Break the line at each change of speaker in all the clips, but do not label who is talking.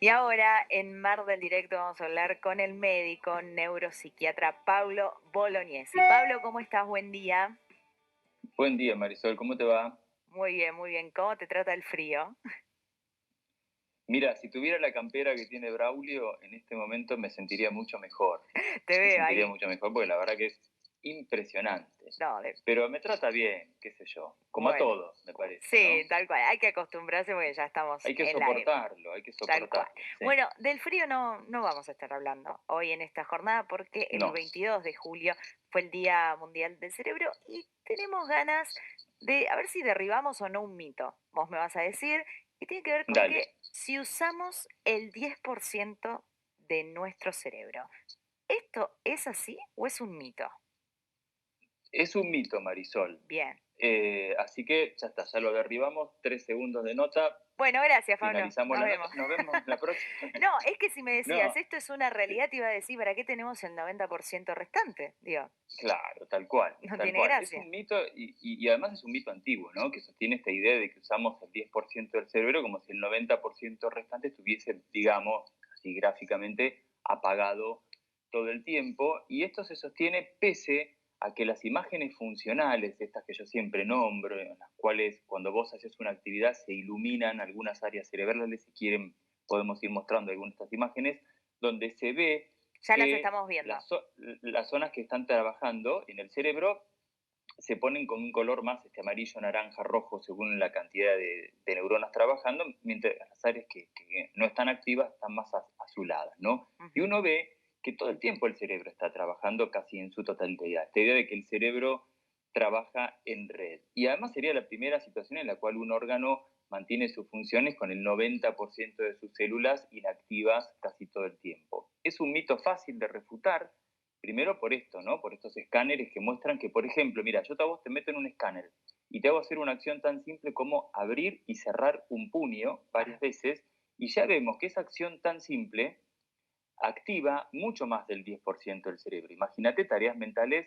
Y ahora en Mar del Directo vamos a hablar con el médico neuropsiquiatra Pablo Bolognesi. Pablo, ¿cómo estás? Buen día.
Buen día, Marisol, ¿cómo te va?
Muy bien, muy bien. ¿Cómo te trata el frío?
Mira, si tuviera la campera que tiene Braulio, en este momento me sentiría mucho mejor.
Te
Me
veo
sentiría
ahí.
mucho mejor porque la verdad que es impresionante.
No,
Pero me trata bien, qué sé yo. Como a
bueno.
todos, me parece,
Sí,
¿no?
tal cual. Hay que acostumbrarse porque ya estamos
Hay que
en la época.
soportarlo, hay que
Tal cual.
soportarlo, sí.
Bueno, del frío no vamos a estar hablando hoy en esta jornada porque el
No,
22 de julio fue el Día Mundial del Cerebro y tenemos ganas de a ver si derribamos o no un mito. Vos me vas a decir, y tiene que ver con
dale.
que si usamos el 10% de nuestro cerebro, ¿esto es así o es un mito?
Es un mito, Marisol.
Bien.
Así que ya está, ya lo derribamos. 3 segundos de nota.
Bueno, gracias, Pablo.
Finalizamos
Nos
la nota.
vemos.
Nos vemos la próxima.
No, es que si me decías,
No,
esto es una
sí.
realidad, te iba a decir, ¿para qué tenemos el 90% restante? Digo,
Claro, tal cual,
no
tal
tiene
cual. Es
gracia.
un mito y además es un mito antiguo, ¿no? Que sostiene esta idea de que usamos el 10% del cerebro como si el 90% restante estuviese, digamos, así gráficamente, apagado todo el tiempo. Y esto se sostiene pese a que las imágenes funcionales, estas que yo siempre nombro, en las cuales cuando vos haces una actividad se iluminan algunas áreas cerebrales, si quieren podemos ir mostrando algunas de estas imágenes, donde se ve
Ya las
que
estamos viendo.
las zonas que están trabajando en el cerebro se ponen con un color más amarillo, naranja, rojo, según la cantidad de neuronas trabajando, mientras las áreas que no están activas están más azuladas, ¿no? Y
Ujú.
uno ve que todo el tiempo el cerebro está trabajando casi en su totalidad. Esta idea de que el cerebro trabaja en red. Y además sería la primera situación en la cual un órgano mantiene sus funciones con el 90% de sus células inactivas casi todo el tiempo. Es un mito fácil de refutar, primero por esto, ¿no? Por estos escáneres que muestran que, por ejemplo, mira, yo a vos te meto en un escáner y te hago hacer una acción tan simple como abrir y cerrar un puño varias
Ajá.
veces y ya vemos que esa acción tan simple activa mucho más del 10% del cerebro. Imagínate tareas mentales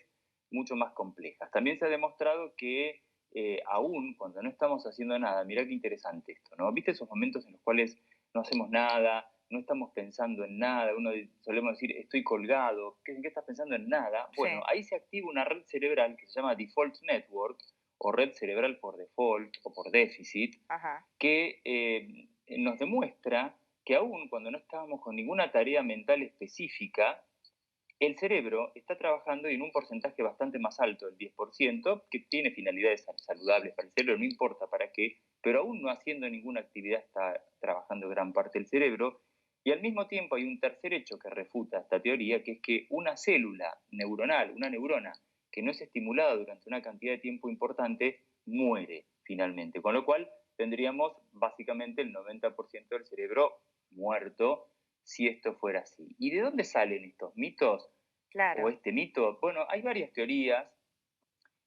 mucho más complejas. También se ha demostrado que aún cuando no estamos haciendo nada, mirá qué interesante esto, ¿no? ¿Viste esos momentos en los cuales no hacemos nada, no estamos pensando en nada? Uno solemos decir, estoy colgado, ¿en qué estás pensando? En nada. Bueno,
Sí.
ahí se activa una red cerebral que se llama Default Network, o red cerebral por default, o por déficit,
Ajá.
que nos demuestra que aún cuando no estábamos con ninguna tarea mental específica, el cerebro está trabajando y en un porcentaje bastante más alto, el 10%, que tiene finalidades saludables para el cerebro, no importa para qué, pero aún no haciendo ninguna actividad está trabajando gran parte del cerebro. Y al mismo tiempo hay un tercer hecho que refuta esta teoría, que es que una célula neuronal, una neurona, que no es estimulada durante una cantidad de tiempo importante, muere finalmente. Con lo cual tendríamos básicamente el 90% del cerebro muerto si esto fuera así. ¿Y de dónde salen estos mitos o
Claro.
este mito? Bueno, hay varias teorías,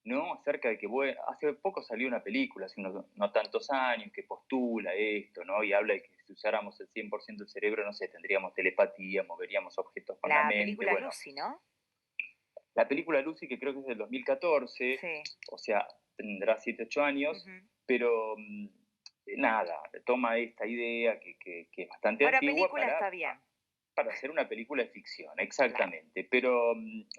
¿no? Acerca de que, bueno, hace poco salió una película, hace no tantos años, que postula esto, ¿no? Y habla de que si usáramos el 100% del cerebro, no sé, tendríamos telepatía, moveríamos objetos con la
La
mente.
película
Bueno,
Lucy, ¿no?
la película Lucy, que creo que es del 2014,
Sí.
o sea, tendrá 7 8 años,
Ujú.
pero nada, toma esta idea que es bastante
Ahora,
antigua
película está bien.
para hacer una película de ficción,
Claro.
exactamente. Pero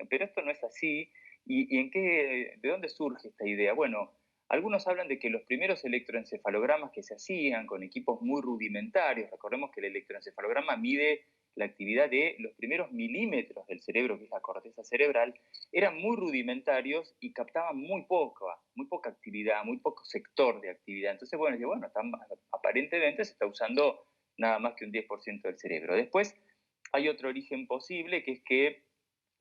esto no es así. ¿Y de dónde surge esta idea? Bueno, algunos hablan de que los primeros electroencefalogramas que se hacían con equipos muy rudimentarios, recordemos que el electroencefalograma mide la actividad de los primeros milímetros del cerebro, que es la corteza cerebral, eran muy rudimentarios y captaban muy poca actividad, muy poco sector de actividad. Entonces, bueno, aparentemente se está usando nada más que un 10% del cerebro. Después hay otro origen posible, que es que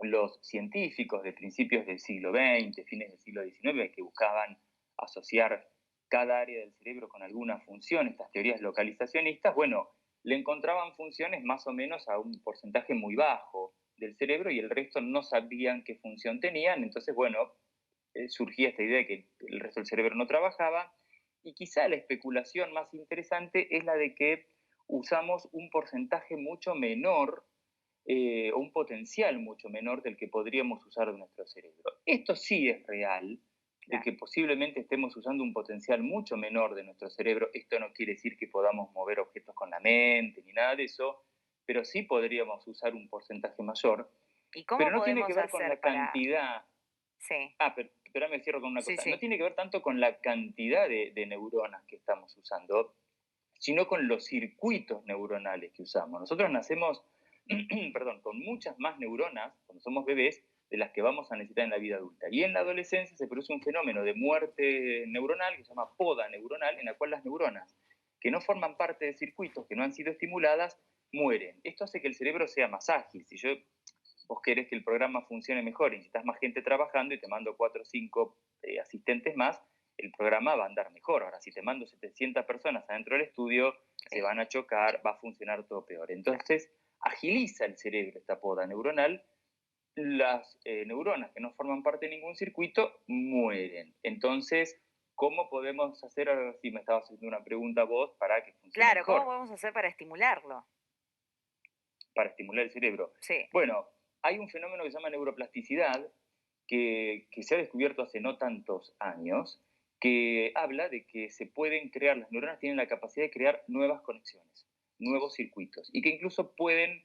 los científicos de principios del siglo XX, fines del siglo XIX, que buscaban asociar cada área del cerebro con alguna función, estas teorías localizacionistas, bueno, le encontraban funciones más o menos a un porcentaje muy bajo del cerebro y el resto no sabían qué función tenían. Entonces, bueno, surgía esta idea de que el resto del cerebro no trabajaba. Y quizá la especulación más interesante es la de que usamos un porcentaje mucho menor o un potencial mucho menor del que podríamos usar de nuestro cerebro. Esto sí es real, de
Claro.
que posiblemente estemos usando un potencial mucho menor de nuestro cerebro. Esto no quiere decir que podamos mover objetos con la mente ni nada nada de eso, pero sí podríamos usar un porcentaje mayor,
¿Y
pero
cómo
no tiene que
podemos
ver con la
hacer para...?
cantidad.
Sí,
Pero me cierro con una
sí,
cosa. No
sí,
tiene que ver tanto con la cantidad de neuronas que estamos usando, sino con los circuitos neuronales que usamos. Nosotros nacemos, perdón, con muchas más neuronas cuando somos bebés de las que vamos a necesitar en la vida adulta. Y en la adolescencia se produce un fenómeno de muerte neuronal que se llama poda neuronal, en la cual las neuronas que no forman parte de circuitos, que no han sido estimuladas, mueren. Esto hace que el cerebro sea más ágil. Si vos querés que el programa funcione mejor y necesitas más gente trabajando y te mando 4 o 5 asistentes más, el programa va a andar mejor. Ahora, si te mando 700 personas adentro del estudio, se
sí,
van a chocar, va a funcionar todo peor.
claro.
Entonces, agiliza el cerebro esta poda neuronal. Las neuronas que no forman parte de ningún circuito mueren. Entonces, ¿cómo podemos hacer, ahora si me estabas haciendo una pregunta vos, para que funcione
Claro, ¿cómo
mejor?
podemos hacer para estimularlo?
Para estimular el cerebro.
Sí,
Bueno, hay un fenómeno que se llama neuroplasticidad, que se ha descubierto hace no tantos años, que habla de que se pueden crear, las neuronas tienen la capacidad de crear nuevas conexiones, nuevos circuitos, y que incluso pueden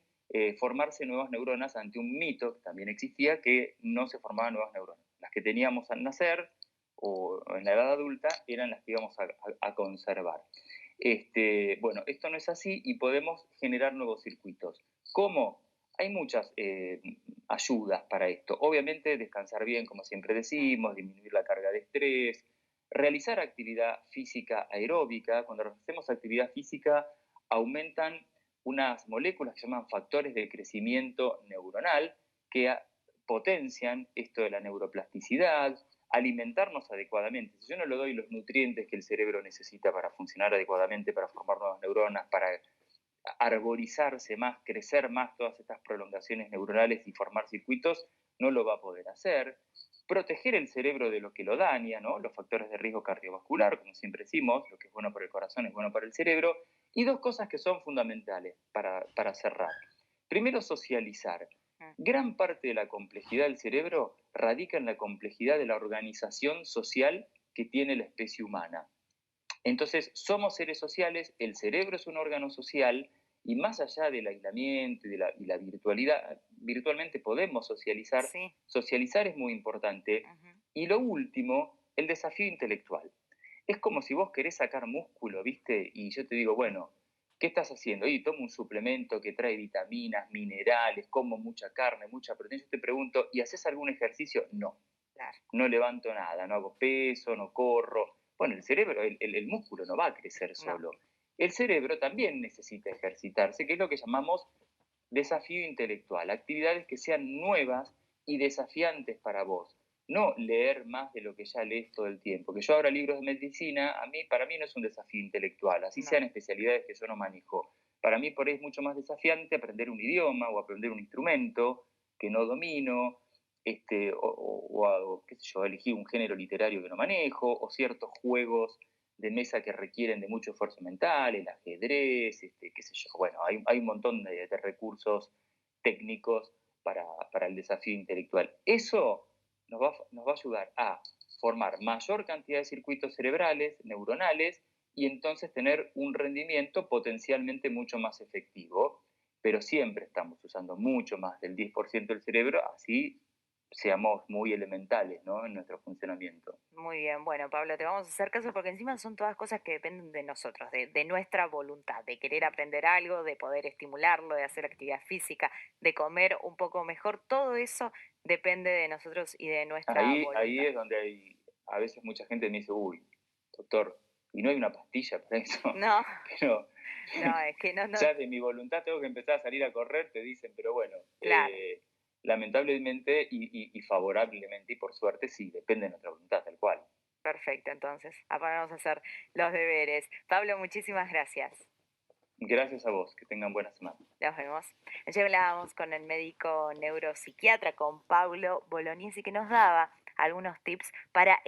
formarse nuevas neuronas ante un mito que también existía, que no se formaban nuevas neuronas. Las que teníamos al nacer o en la edad adulta eran las que íbamos a conservar. Bueno, esto no es así y podemos generar nuevos circuitos. ¿Cómo? Hay muchas ayudas para esto. Obviamente descansar bien, como siempre
mm,
decimos, disminuir la carga de estrés, realizar actividad física aeróbica. Cuando hacemos actividad física aumentan unas moléculas que se llaman factores de crecimiento neuronal que potencian esto de la neuroplasticidad, alimentarnos adecuadamente. Si yo no le doy los nutrientes que el cerebro necesita para funcionar adecuadamente, para formar nuevas neuronas, para arborizarse más, crecer más todas estas prolongaciones neuronales y formar circuitos, no lo va a poder hacer. Proteger el cerebro de lo que lo daña, ¿no? Los factores de riesgo cardiovascular, como siempre decimos, lo que es bueno para el corazón es bueno para el cerebro. Y dos cosas que son fundamentales para cerrar. Primero, socializar.
mm,
Gran parte de la complejidad del cerebro radica en la complejidad de la organización social que tiene la especie humana. Entonces, somos seres sociales, el cerebro es un órgano social y más allá del aislamiento y la virtualidad, virtualmente podemos socializar.
sí,
Socializar es muy importante.
ujú,
Y lo último, el desafío intelectual. Es como si vos querés sacar músculo, ¿viste? Y yo te digo, bueno, ¿qué estás haciendo? Y tomo un suplemento que trae vitaminas, minerales, como mucha carne, mucha proteína. Yo te pregunto, ¿y haces algún ejercicio? No,
claro,
no levanto nada, no hago peso, no corro. Bueno, el cerebro, el músculo no va a crecer
no,
solo. El cerebro también necesita ejercitarse, que es lo que llamamos desafío intelectual, actividades que sean nuevas y desafiantes para vos. No leer más de lo que ya lees todo el tiempo. Que yo abra libros de medicina, para mí no es un desafío intelectual, así
no,
sean especialidades que yo no manejo. Para mí por ahí es mucho más desafiante aprender un idioma o aprender un instrumento que no domino, qué sé yo, elegir un género literario que no manejo, o ciertos juegos de mesa que requieren de mucho esfuerzo mental, el ajedrez, qué sé yo. Bueno, hay un montón de recursos técnicos para el desafío intelectual. Eso nos va a ayudar a formar mayor cantidad de circuitos cerebrales, neuronales, y entonces tener un rendimiento potencialmente mucho más efectivo, pero siempre estamos usando mucho más del 10% del cerebro, así seamos muy elementales, ¿no? En nuestro funcionamiento.
muy bien. Bueno, Pablo, te vamos a hacer caso porque encima son todas cosas que dependen de nosotros, de nuestra voluntad, de querer aprender algo, de poder estimularlo, de hacer actividad física, de comer un poco mejor. Todo eso depende de nosotros y de nuestra
Ahí
voluntad.
es donde a veces mucha gente me dice, uy, doctor, ¿y no hay una pastilla para eso?
No,
Pero
no, es que no, no,
ya de mi voluntad tengo que empezar a salir a correr, te dicen, pero bueno,
claro.
lamentablemente y favorablemente y por suerte sí, depende de nuestra voluntad, tal cual.
Perfecto, entonces, vamos a hacer los deberes. Pablo, muchísimas gracias.
Gracias a vos, que tengan buena semana.
Nos vemos. Ayer hablábamos con el médico neuropsiquiatra, con Pablo Bolognesi, que nos daba algunos tips para